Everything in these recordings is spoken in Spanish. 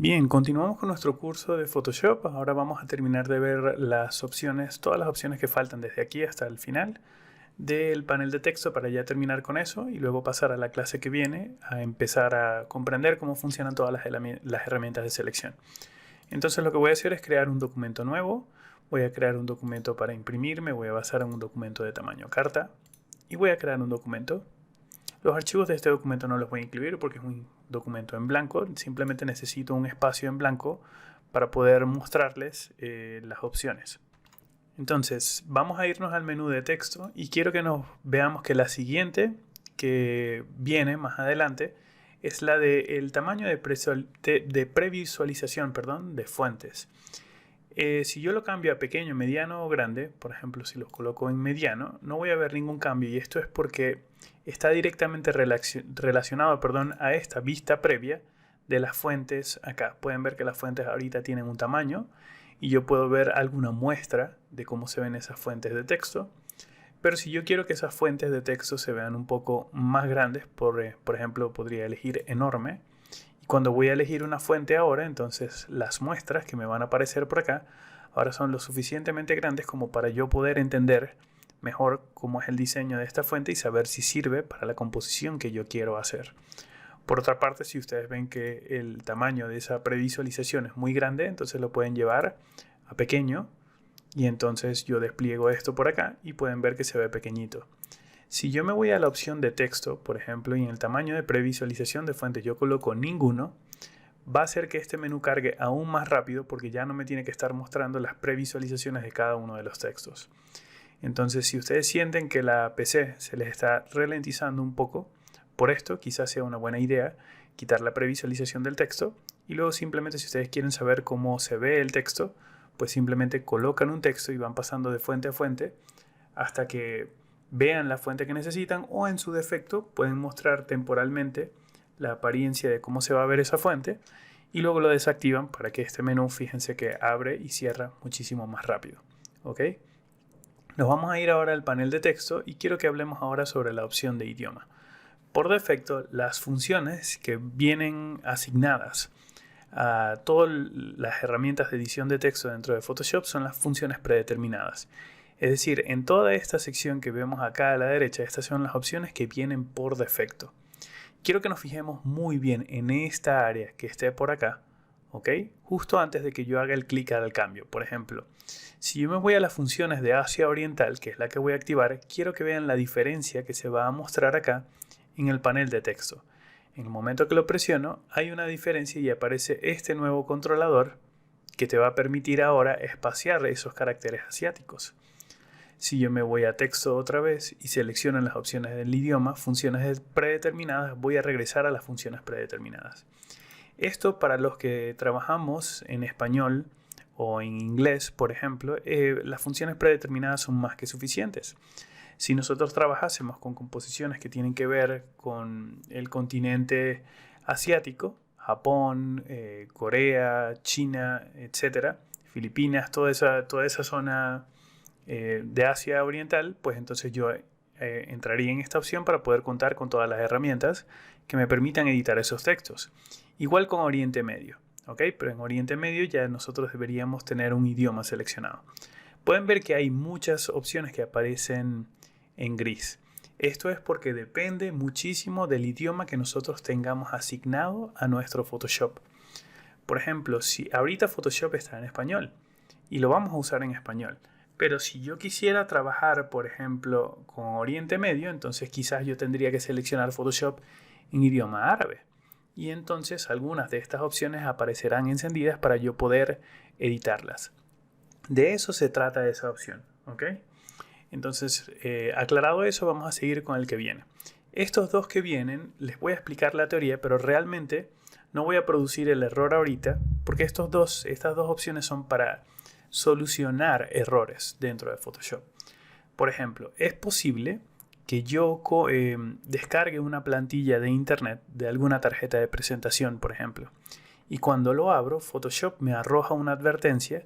Bien, continuamos con nuestro curso de Photoshop. Ahora vamos a terminar de ver las opciones, todas las opciones que faltan desde aquí hasta el final del panel de texto para ya terminar con eso y luego pasar a la clase que viene a empezar a comprender cómo funcionan todas las herramientas de selección. Entonces lo que voy a hacer es crear un documento nuevo. Voy a crear un documento para imprimir, me voy a basar en un documento de tamaño carta y voy a crear un documento. Los archivos de este documento no los voy a incluir porque es un documento en blanco. Simplemente necesito un espacio en blanco para poder mostrarles las opciones. Entonces, vamos a irnos al menú de texto y quiero que nos veamos que la siguiente que viene más adelante es la del tamaño de previsualización de fuentes. Si yo lo cambio a pequeño, mediano o grande, por ejemplo, si los coloco en mediano, no voy a ver ningún cambio, y esto es porque está directamente relacionado a esta vista previa de las fuentes acá. Pueden ver que las fuentes ahorita tienen un tamaño y yo puedo ver alguna muestra de cómo se ven esas fuentes de texto. Pero si yo quiero que esas fuentes de texto se vean un poco más grandes, por ejemplo, podría elegir enorme. Y cuando voy a elegir una fuente ahora, entonces las muestras que me van a aparecer por acá ahora son lo suficientemente grandes como para yo poder entender mejor cómo es el diseño de esta fuente y saber si sirve para la composición que yo quiero hacer. Por otra parte, si ustedes ven que el tamaño de esa previsualización es muy grande, entonces lo pueden llevar a pequeño y entonces yo despliego esto por acá y pueden ver que se ve pequeñito. Si yo me voy a la opción de texto, por ejemplo, y en el tamaño de previsualización de fuentes yo coloco ninguno, va a hacer que este menú cargue aún más rápido porque ya no me tiene que estar mostrando las previsualizaciones de cada uno de los textos. Entonces, si ustedes sienten que la PC se les está ralentizando un poco, por esto quizás sea una buena idea quitar la previsualización del texto y luego simplemente, si ustedes quieren saber cómo se ve el texto, pues simplemente colocan un texto y van pasando de fuente a fuente hasta que vean la fuente que necesitan, o en su defecto pueden mostrar temporalmente la apariencia de cómo se va a ver esa fuente y luego lo desactivan para que este menú, fíjense que abre y cierra muchísimo más rápido. ¿Ok? Nos vamos a ir ahora al panel de texto y quiero que hablemos ahora sobre la opción de idioma. Por defecto, las funciones que vienen asignadas a todas las herramientas de edición de texto dentro de Photoshop son las funciones predeterminadas. Es decir, en toda esta sección que vemos acá a la derecha, estas son las opciones que vienen por defecto. Quiero que nos fijemos muy bien en esta área que esté por acá, ¿ok? Justo antes de que yo haga el clic al cambio. Por ejemplo, si yo me voy a las funciones de Asia Oriental, que es la que voy a activar, quiero que vean la diferencia que se va a mostrar acá en el panel de texto. En el momento que lo presiono, hay una diferencia y aparece este nuevo controlador que te va a permitir ahora espaciar esos caracteres asiáticos. Si yo me voy a texto otra vez y selecciono en las opciones del idioma, funciones predeterminadas, voy a regresar a las funciones predeterminadas. Esto para los que trabajamos en español o en inglés, por ejemplo, las funciones predeterminadas son más que suficientes. Si nosotros trabajásemos con composiciones que tienen que ver con el continente asiático, Japón, Corea, China, etc., Filipinas, toda esa zona de Asia Oriental, pues entonces yo entraría en esta opción para poder contar con todas las herramientas que me permitan editar esos textos. Igual con Oriente Medio, ¿ok? Pero en Oriente Medio ya nosotros deberíamos tener un idioma seleccionado. Pueden ver que hay muchas opciones que aparecen en gris. Esto es porque depende muchísimo del idioma que nosotros tengamos asignado a nuestro Photoshop. Por ejemplo, si ahorita Photoshop está en español y lo vamos a usar en español, pero si yo quisiera trabajar, por ejemplo, con Oriente Medio, entonces quizás yo tendría que seleccionar Photoshop en idioma árabe. Y entonces algunas de estas opciones aparecerán encendidas para yo poder editarlas. De eso se trata esa opción, ¿ok? Entonces, aclarado eso, vamos a seguir con el que viene. Estos dos que vienen, les voy a explicar la teoría, pero realmente no voy a producir el error ahorita, porque estas dos opciones son para solucionar errores dentro de Photoshop. Por ejemplo, es posible que yo descargue una plantilla de internet de alguna tarjeta de presentación, por ejemplo, y cuando lo abro, Photoshop me arroja una advertencia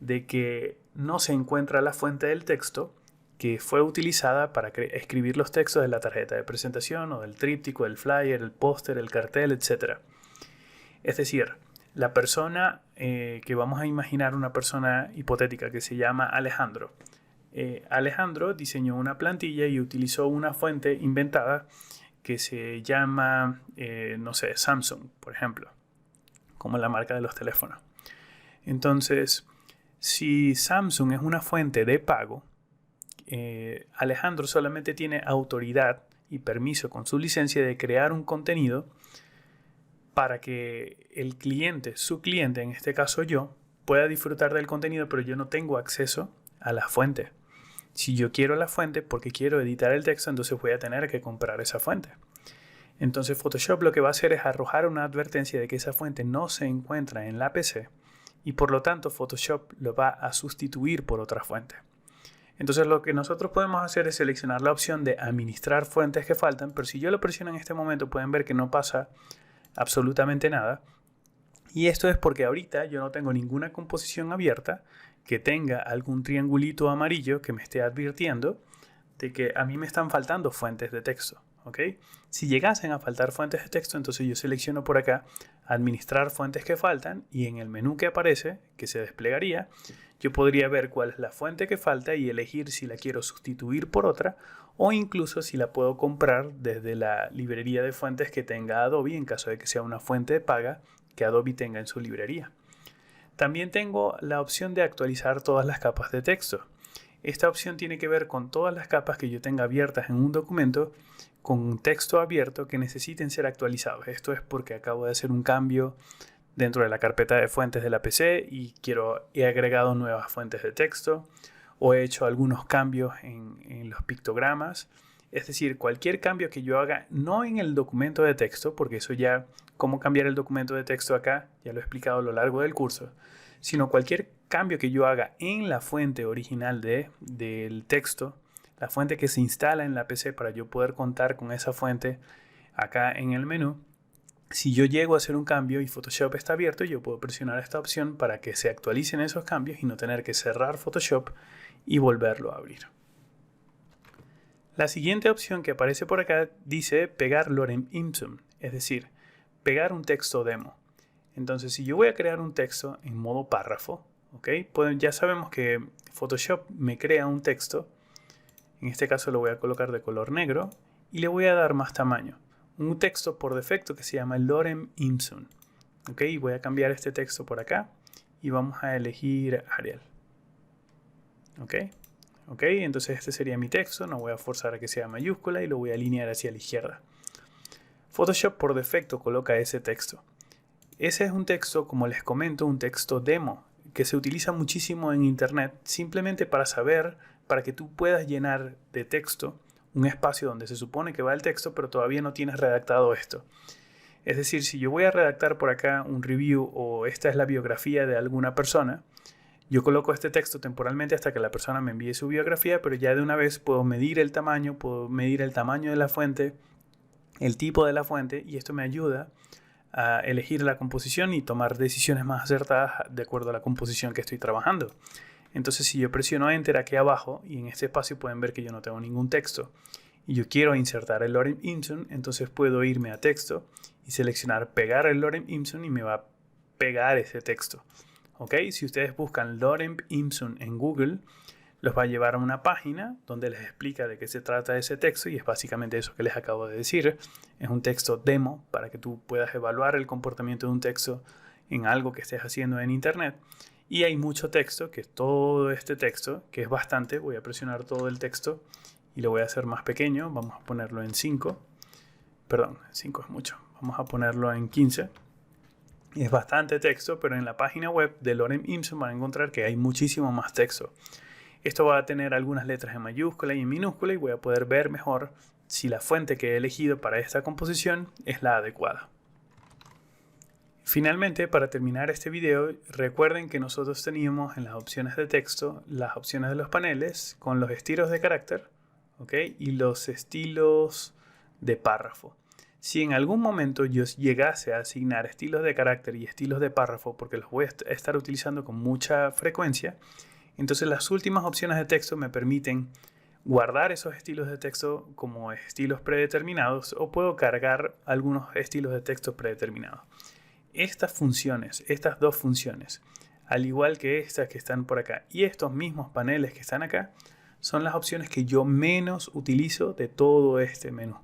de que no se encuentra la fuente del texto que fue utilizada para escribir los textos de la tarjeta de presentación o del tríptico, el flyer, el póster, el cartel, etc. Es decir, La persona que vamos a imaginar, una persona hipotética que se llama Alejandro. Alejandro diseñó una plantilla y utilizó una fuente inventada que se llama, no sé, Samsung, por ejemplo, como la marca de los teléfonos. Entonces, si Samsung es una fuente de pago, Alejandro solamente tiene autoridad y permiso con su licencia de crear un contenido para que el cliente, su cliente, en este caso yo, pueda disfrutar del contenido, pero yo no tengo acceso a la fuente. Si yo quiero la fuente porque quiero editar el texto, entonces voy a tener que comprar esa fuente. Entonces Photoshop lo que va a hacer es arrojar una advertencia de que esa fuente no se encuentra en la PC y por lo tanto Photoshop lo va a sustituir por otra fuente. Entonces lo que nosotros podemos hacer es seleccionar la opción de administrar fuentes que faltan, pero si yo lo presiono en este momento pueden ver que no pasa absolutamente nada. Y esto es porque ahorita yo no tengo ninguna composición abierta que tenga algún triangulito amarillo que me esté advirtiendo de que a mí me están faltando fuentes de texto. ¿Okay? Si llegasen a faltar fuentes de texto, entonces yo selecciono por acá administrar fuentes que faltan y en el menú que aparece, que se desplegaría, yo podría ver cuál es la fuente que falta y elegir si la quiero sustituir por otra o incluso si la puedo comprar desde la librería de fuentes que tenga Adobe en caso de que sea una fuente de paga que Adobe tenga en su librería. También tengo la opción de actualizar todas las capas de texto. Esta opción tiene que ver con todas las capas que yo tenga abiertas en un documento con un texto abierto que necesiten ser actualizados. Esto es porque acabo de hacer un cambio dentro de la carpeta de fuentes de la PC y he agregado nuevas fuentes de texto o he hecho algunos cambios en los pictogramas. Es decir, cualquier cambio que yo haga, no en el documento de texto, porque eso ya, cómo cambiar el documento de texto acá, ya lo he explicado a lo largo del curso, sino cualquier cambio que yo haga en la fuente original del texto, la fuente que se instala en la PC para yo poder contar con esa fuente acá en el menú. Si yo llego a hacer un cambio y Photoshop está abierto, yo puedo presionar esta opción para que se actualicen esos cambios y no tener que cerrar Photoshop y volverlo a abrir. La siguiente opción que aparece por acá dice pegar Lorem Ipsum, es decir, pegar un texto demo. Entonces, si yo voy a crear un texto en modo párrafo, ¿okay? Ya sabemos que Photoshop me crea un texto. En este caso lo voy a colocar de color negro y le voy a dar más tamaño. Un texto por defecto que se llama Lorem Ipsum. ¿Okay? Voy a cambiar este texto por acá y vamos a elegir Arial. ¿Ok? Entonces este sería mi texto. No voy a forzar a que sea mayúscula y lo voy a alinear hacia la izquierda. Photoshop por defecto coloca ese texto. Ese es un texto, como les comento, un texto demo que se utiliza muchísimo en internet simplemente para que tú puedas llenar de texto un espacio donde se supone que va el texto, pero todavía no tienes redactado esto. Es decir, si yo voy a redactar por acá un review o esta es la biografía de alguna persona, yo coloco este texto temporalmente hasta que la persona me envíe su biografía, pero ya de una vez puedo medir el tamaño de la fuente, el tipo de la fuente, y esto me ayuda a elegir la composición y tomar decisiones más acertadas de acuerdo a la composición que estoy trabajando. Entonces, si yo presiono Enter aquí abajo, y en este espacio pueden ver que yo no tengo ningún texto, y yo quiero insertar el Lorem Ipsum, entonces puedo irme a texto y seleccionar pegar el Lorem Ipsum y me va a pegar ese texto. ¿Ok? Si ustedes buscan Lorem Ipsum en Google, los va a llevar a una página donde les explica de qué se trata ese texto y es básicamente eso que les acabo de decir. Es un texto demo para que tú puedas evaluar el comportamiento de un texto en algo que estés haciendo en internet. Y hay mucho texto, que es todo este texto, que es bastante. Voy a presionar todo el texto y lo voy a hacer más pequeño. Vamos a ponerlo en 5. Perdón, 5 es mucho. Vamos a ponerlo en 15. Es bastante texto, pero en la página web de Lorem Ipsum van a encontrar que hay muchísimo más texto. Esto va a tener algunas letras en mayúscula y en minúscula y voy a poder ver mejor si la fuente que he elegido para esta composición es la adecuada. Finalmente, para terminar este video, recuerden que nosotros teníamos en las opciones de texto las opciones de los paneles con los estilos de carácter, ¿okay? Y los estilos de párrafo. Si en algún momento yo llegase a asignar estilos de carácter y estilos de párrafo, porque los voy a estar utilizando con mucha frecuencia, entonces las últimas opciones de texto me permiten guardar esos estilos de texto como estilos predeterminados o puedo cargar algunos estilos de texto predeterminados. estas funciones, estas dos funciones, al igual que estas que están por acá y estos mismos paneles que están acá, son las opciones que yo menos utilizo de todo este menú.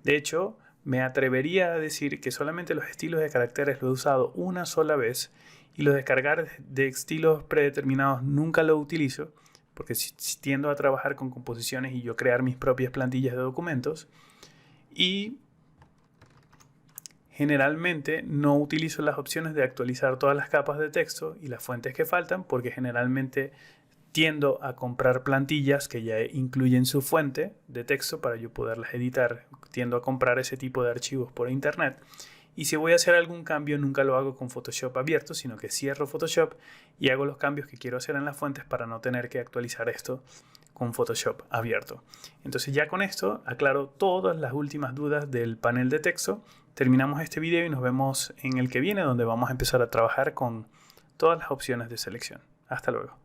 De hecho, me atrevería a decir que solamente los estilos de caracteres lo he usado una sola vez y los descargar de estilos predeterminados nunca lo utilizo porque tiendo a trabajar con composiciones y yo crear mis propias plantillas de documentos. Y generalmente no utilizo las opciones de actualizar todas las capas de texto y las fuentes que faltan porque generalmente tiendo a comprar plantillas que ya incluyen su fuente de texto para yo poderlas editar. Tiendo a comprar ese tipo de archivos por internet. Y si voy a hacer algún cambio, nunca lo hago con Photoshop abierto, sino que cierro Photoshop y hago los cambios que quiero hacer en las fuentes para no tener que actualizar esto con Photoshop abierto. Entonces ya con esto aclaro todas las últimas dudas del panel de texto. Terminamos este video y nos vemos en el que viene, donde vamos a empezar a trabajar con todas las opciones de selección. Hasta luego.